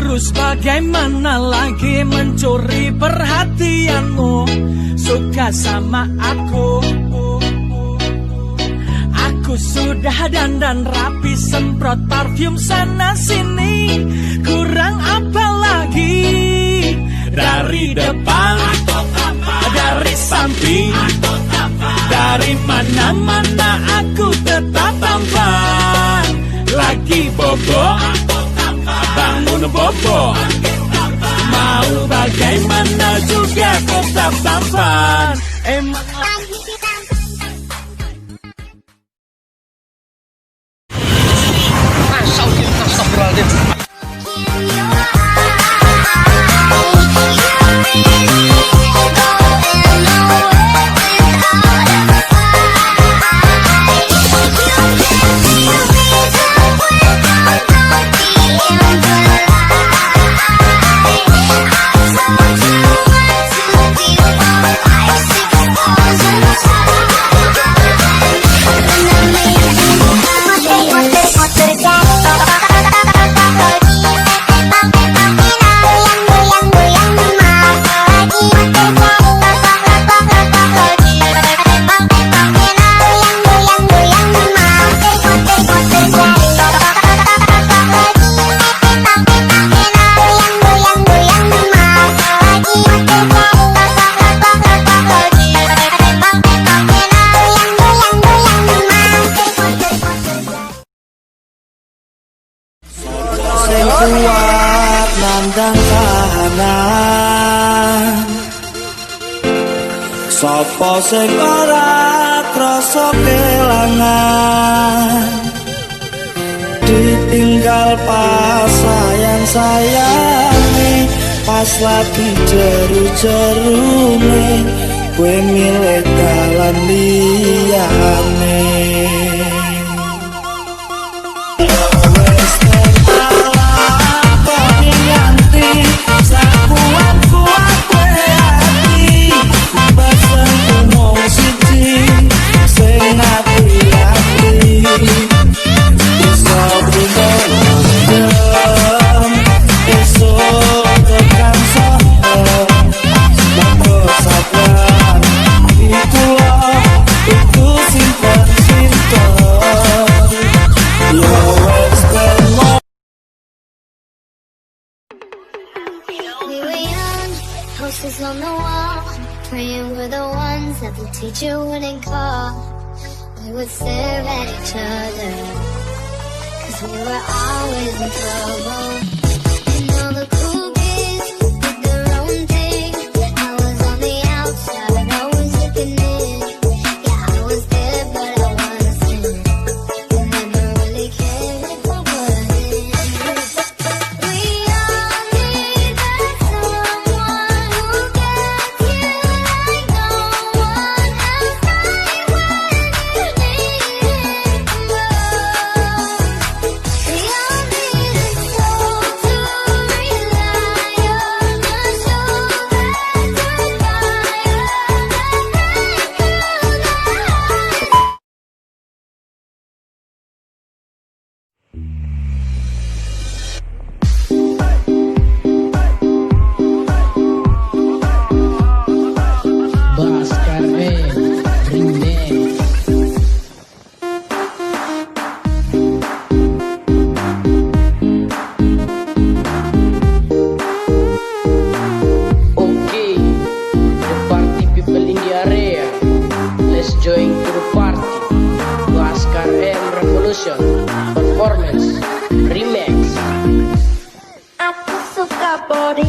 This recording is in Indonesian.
Terus bagaimana lagi mencuri perhatianmu? Suka sama aku. Aku sudah dandan rapi, semprot parfum sana sini. Kurang apa lagi? Dari depan, dari samping, dari mana-mana aku tetap tampan. Lagi bobo, bangun bobo, mau bagaimana juga tetap tampan. Emang kuat nandang kahanan, sapa sing ora krasa kelangan, ditinggal pas sayang-sayangi, pas lagi jeru-jerune, kowe milih dalan liyane. Posters on the wall, praying we're the ones that the teacher wouldn't call. We would stare at each other, 'cause we were always in trouble. And all the cool kids did their own thing. I was on the outside, always looking in. Yeah, I was there, but I wasn't. I never really cared if I wasn't. We all need that someone who gets you like no one else right when you need it most. We all need a soul Performance Remix. Aku suka body